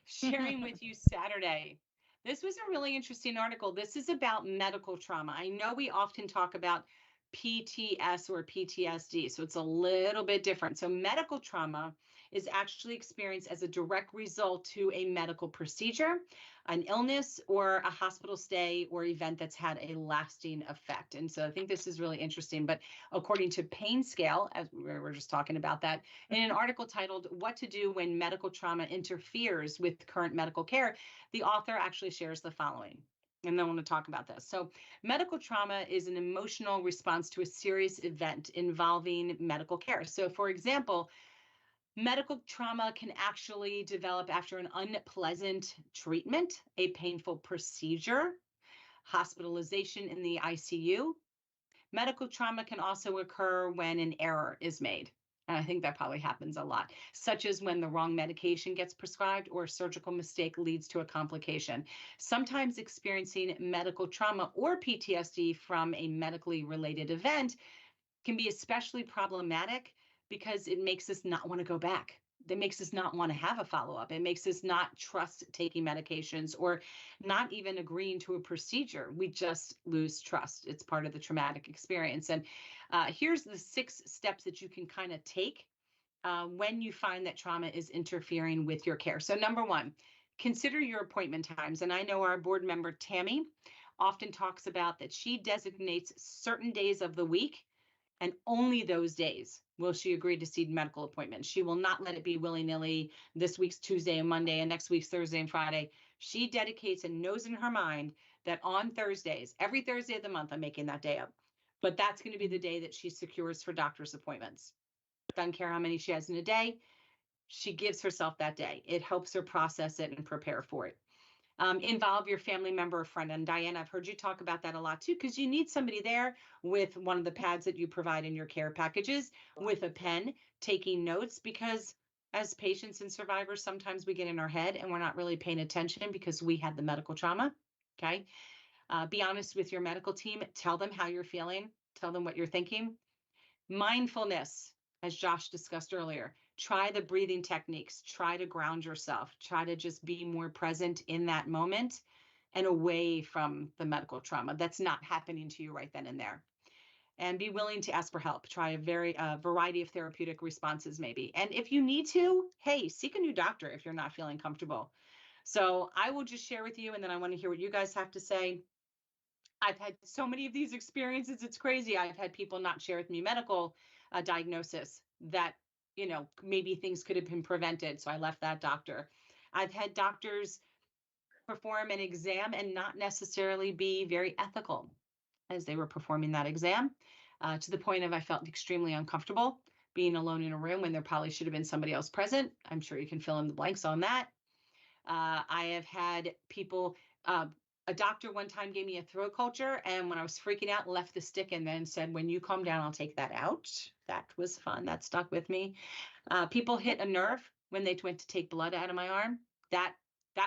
sharing with you Saturday. This was a really interesting article. This is about medical trauma. I know we often talk about PTS or PTSD, so it's a little bit different. So medical trauma is actually experienced as a direct result to a medical procedure, an illness, or a hospital stay or event that's had a lasting effect. And so I think this is really interesting. But according to Pain Scale, as we were just talking about that, in an article titled "What to Do When Medical Trauma Interferes with Current Medical Care," the author actually shares the following. And I want to talk about this. So medical trauma is an emotional response to a serious event involving medical care. So for example, medical trauma can actually develop after an unpleasant treatment, a painful procedure, hospitalization in the ICU. Medical trauma can also occur when an error is made. And I think that probably happens a lot, such as when the wrong medication gets prescribed or a surgical mistake leads to a complication. Sometimes experiencing medical trauma or PTSD from a medically related event can be especially problematic because it makes us not want to go back. It makes us not want to have a follow-up. It makes us not trust taking medications or not even agreeing to a procedure. We just lose trust. It's part of the traumatic experience. And here's the 6 steps that you can kind of take when you find that trauma is interfering with your care. So number 1, consider your appointment times. And I know our board member, Tammy, often talks about that she designates certain days of the week, and only those days will she agree to see medical appointments. She will not let it be willy-nilly, this week's Tuesday and Monday and next week's Thursday and Friday. She dedicates and knows in her mind that on Thursdays, every Thursday of the month, I'm making that day up, but that's going to be the day that she secures for doctor's appointments. Doesn't care how many she has in a day. She gives herself that day. It helps her process it and prepare for it. Involve your family member or friend. And Diane, I've heard you talk about that a lot too, because you need somebody there with one of the pads that you provide in your care packages, with a pen, taking notes, because as patients and survivors, sometimes we get in our head and we're not really paying attention because we had the medical trauma. Okay. Be honest with your medical team. Tell them how you're feeling. Tell them what you're thinking. Mindfulness, as Josh discussed earlier. Try the breathing techniques. Try to ground yourself. Try to just be more present in that moment and away from the medical trauma that's not happening to you right then and there. And be willing to ask for help. Try a variety of therapeutic responses maybe. And if you need to, hey, seek a new doctor if you're not feeling comfortable. So I will just share with you, and then I want to hear what you guys have to say. I've had so many of these experiences. It's crazy. I've had people not share with me medical diagnosis that, maybe things could have been prevented. So I left that doctor. I've had doctors perform an exam and not necessarily be very ethical as they were performing that exam, to the point of I felt extremely uncomfortable being alone in a room when there probably should have been somebody else present. I'm sure you can fill in the blanks on that. I have had people, a doctor one time gave me a throat culture, and when I was freaking out, left the stick and then said, when you calm down, I'll take that out. That was fun. That stuck with me. People hit a nerve when they went to take blood out of my arm. That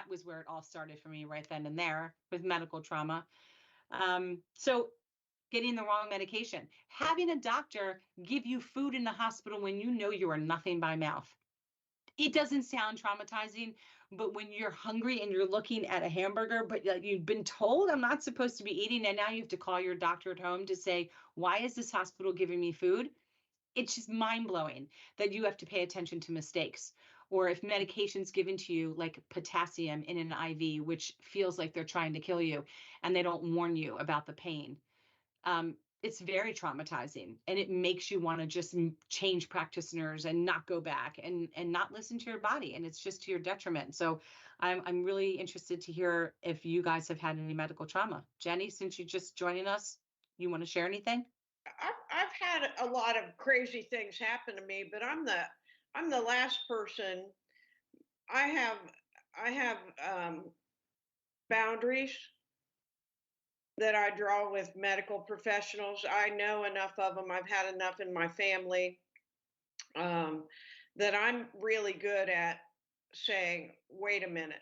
was where it all started for me right then and there with medical trauma. So getting the wrong medication, having a doctor give you food in the hospital when you know you are nothing by mouth. It doesn't sound traumatizing, but when you're hungry and you're looking at a hamburger, but you've been told I'm not supposed to be eating, and now you have to call your doctor at home to say, why is this hospital giving me food? It's just mind-blowing that you have to pay attention to mistakes. Or if medication's given to you, like potassium in an IV, which feels like they're trying to kill you, and they don't warn you about the pain. It's very traumatizing, and it makes you want to just change practitioners and not go back and not listen to your body, and it's just to your detriment. So I'm really interested to hear if you guys have had any medical trauma. Jenny, since you're just joining us, you want to share anything? I've had a lot of crazy things happen to me, but I'm the last person. I have boundaries that I draw with medical professionals. I know enough of them. I've had enough in my family that I'm really good at saying, wait a minute.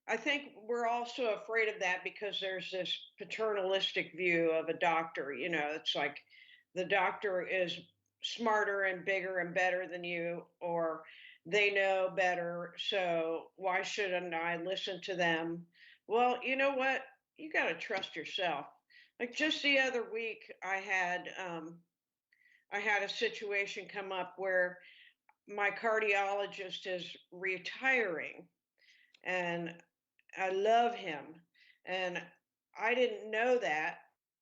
I think we're also afraid of that because there's this paternalistic view of a doctor. It's like the doctor is smarter and bigger and better than you, or they know better, so why shouldn't I listen to them? Well, you know what? You got to trust yourself. Like just the other week, I had a situation come up where my cardiologist is retiring, and I love him, and I didn't know that,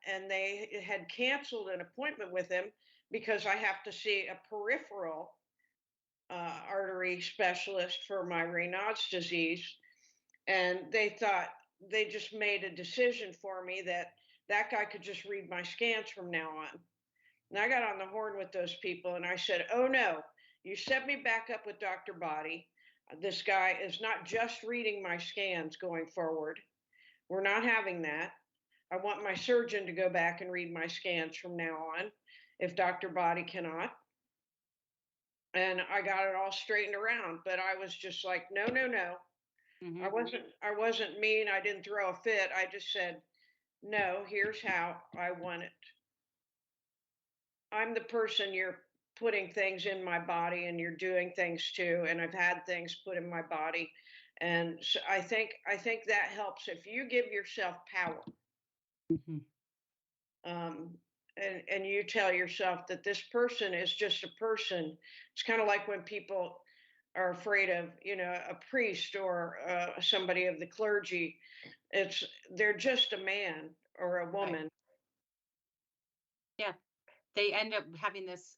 and they had canceled an appointment with him because I have to see a peripheral artery specialist for my Raynaud's disease, and they thought they just made a decision for me that that guy could just read my scans from now on. And I got on the horn with those people and I said, "Oh no, you set me back up with Dr. Body. This guy is not just reading my scans going forward. We're not having that. I want my surgeon to go back and read my scans from now on if Dr. Body cannot." And I got it all straightened around, but I was just like, "No, no, no." Hmm. I wasn't mean. I didn't throw a fit. I just said, "No, here's how I want it. I'm the person you're putting things in my body and you're doing things to, and I've had things put in my body." And so I think that helps if you give yourself power. Hmm. Um, and you tell yourself that this person is just a person. It's kind of like when people are afraid of, a priest or somebody of the clergy. It's they're just a man or a Right. woman. Yeah. They end up having this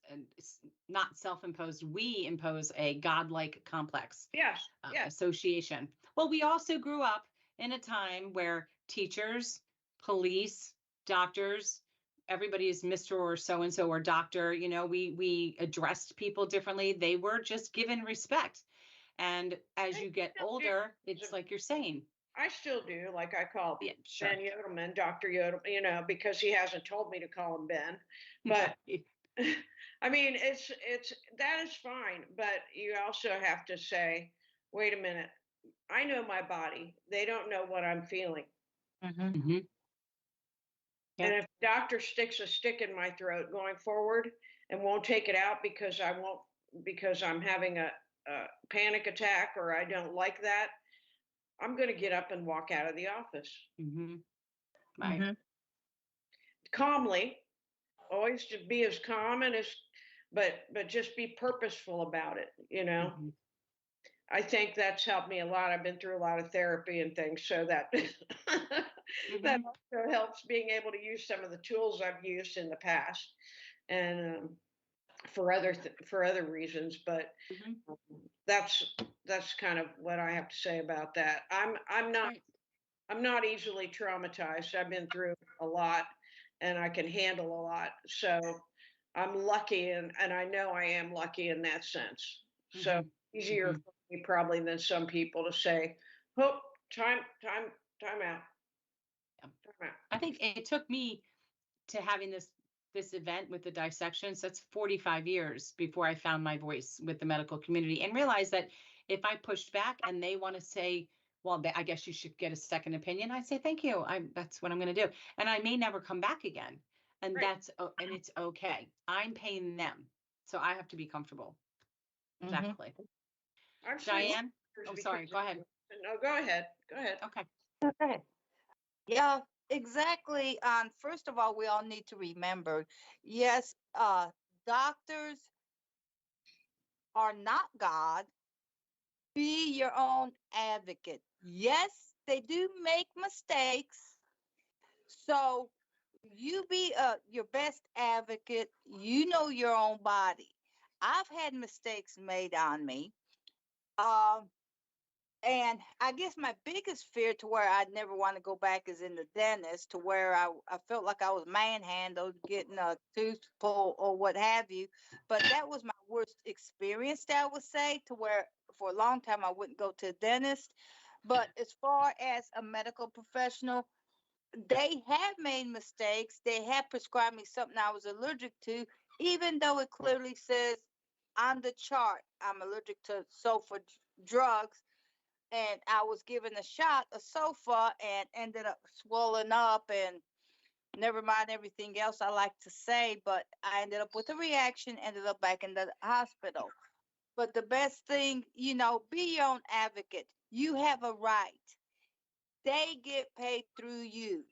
not self-imposed, we impose a godlike complex Yes, yes, association. Well, we also grew up in a time where teachers, police, doctors, everybody is Mr. or so and so or doctor. We addressed people differently. They were just given respect. And as I you get still older, do. it's like you're saying, I still do. Like I call yeah, Ben sure. Yodelman Dr. Yodel, because he hasn't told me to call him Ben. But I mean, it's that is fine. But you also have to say, wait a minute, I know my body. They don't know what I'm feeling. Mhm. Mhm. And Yeah. if the doctor sticks a stick in my throat going forward and won't take it out because I'm having a panic attack or I don't like that, I'm going to get up and walk out of the office Hmm. Right. Mhm. calmly. Always to be as calm and as, but just be purposeful about it. Hmm. I think that's helped me a lot. I've been through a lot of therapy and things, so that that Hmm. also helps being able to use some of the tools I've used in the past, and for other reasons. But Hmm. um, that's kind of what I have to say about that. Right. I'm not easily traumatized. I've been through a lot, and I can handle a lot. So I'm lucky, and I know I am lucky in that sense. So Hmm. easier Hmm. for me probably than some people to say, "Oh, time out, time out." I think it took me to having this event with the dissections. That's 45 years before I found my voice with the medical community and realized that if I pushed back and they want to say, well, I guess you should get a second opinion, I say thank you. That's what I'm going to do, and I may never come back again, and Right. and it's okay. I'm paying them, so I have to be comfortable. Mhm. Exactly. I've switched Diane. careers Oh, because sorry. Go ahead. no, go ahead, go ahead. Okay. Okay. Yeah, exactly. First of all, we all need to remember, yes, doctors are not God. Be your own advocate. Yes, they do make mistakes. So you be your best advocate. You know your own body. I've had mistakes made on me. Um, And I guess my biggest fear to where I'd never want to go back is in the dentist, to where I felt like I was manhandled, getting a tooth pulled or what have you. But that was my worst experience, that I would say, to where for a long time I wouldn't go to a dentist. But as far as a medical professional, they have made mistakes. They have prescribed me something I was allergic to, even though it clearly says on the chart I'm allergic to sulfur drugs, and I was given a shot of sofa and ended up swollen up, and never mind everything else I like to say, but I ended up with a reaction, ended up back in the hospital. But the best thing, be your own advocate. You have a right. They get paid through you.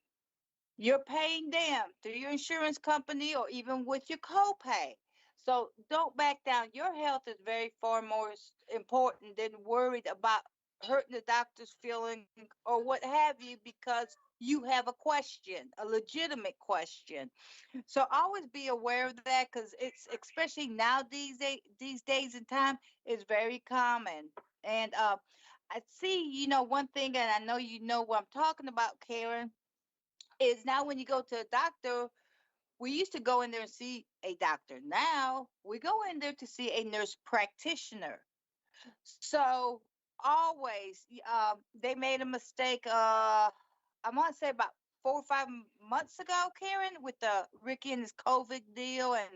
You're paying them through your insurance company or even with your copay. So don't back down. Your health is very far more important than worried about hurting the doctor's feeling or what have you, because you have a question, a legitimate question. So always be aware of that, because it's, especially now these days and time, is very common. And I see, one thing, and I know you know what I'm talking about, Karen, is now when you go to a doctor, we used to go in there and see a doctor. Now we go in there to see a nurse practitioner. So always, they made a mistake. I want to say about 4 or 5 months ago, Karen, with the Ricky and his COVID deal, and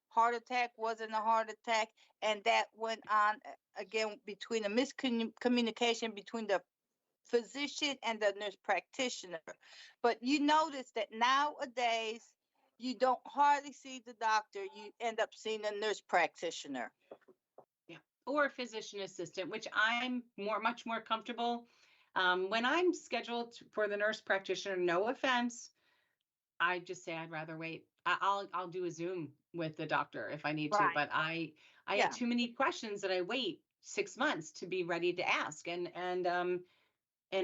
heart attack wasn't a heart attack, and that went on again between the miscommunication between the physician and the nurse practitioner. But you notice that nowadays you don't hardly see the doctor, you end up seeing a nurse practitioner. Yeah. Or a physician assistant, which I'm much more comfortable. When I'm scheduled for the nurse practitioner, no offense, I just say I'd rather wait. I'll do a Zoom with the doctor if I need to, Right. but I have Yeah. too many questions that I wait 6 months to be ready to ask. And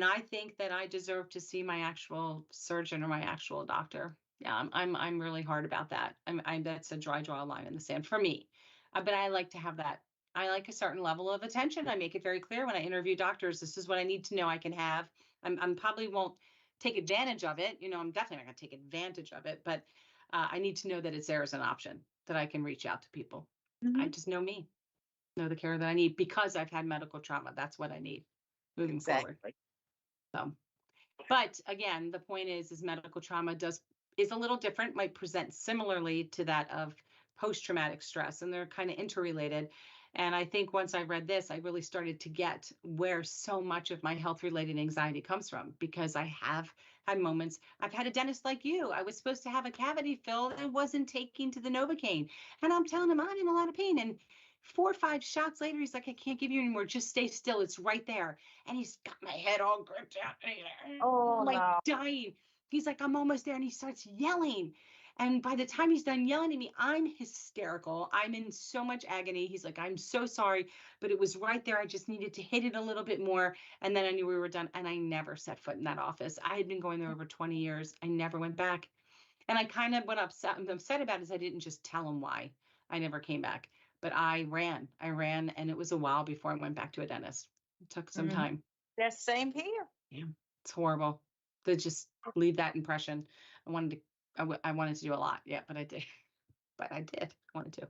I think that I deserve to see my actual surgeon or my actual doctor. Yeah, I'm really hard about that. I'm that's a draw a line in the sand for me. But I like to have that. I like a certain level of attention. I make it very clear when I interview doctors, this is what I need to know I can have. I'm probably won't take advantage of it. I'm definitely not going to take advantage of it, but I need to know that it's there as an option, that I can reach out to people. I Hmm. just know me, know the care that I need because I've had medical trauma. That's what I need moving forward. Exactly. So. But again, the point is medical trauma is a little different, might present similarly to that of post-traumatic stress, and they're kind of interrelated. And I think once I read this, I really started to get where so much of my health-related anxiety comes from, because I have had moments. I've had a dentist like you. I was supposed to have a cavity filled and wasn't taking to the Novocaine. And I'm telling him I'm in a lot of pain. And 4 or 5 shots later, he's like, I can't give you anymore. Just stay still. It's right there. And he's got my head all gripped out. Oh Like no. dying. He's like, I'm almost there. And he starts yelling. And by the time he's done yelling at me, I'm hysterical. I'm in so much agony. He's like, I'm so sorry, but it was right there. I just needed to hit it a little bit more. And then I knew we were done. And I never set foot in that office. I had been going there over 20 years. I never went back. And I kind of I'm upset about is I didn't just tell him why I never came back. But I ran, and it was a while before I went back to a dentist. It took some Hmm. time. That's same here. Yeah, it's horrible to just leave that impression. I wanted to do a lot. Yeah, but I did. But I did. I wanted to.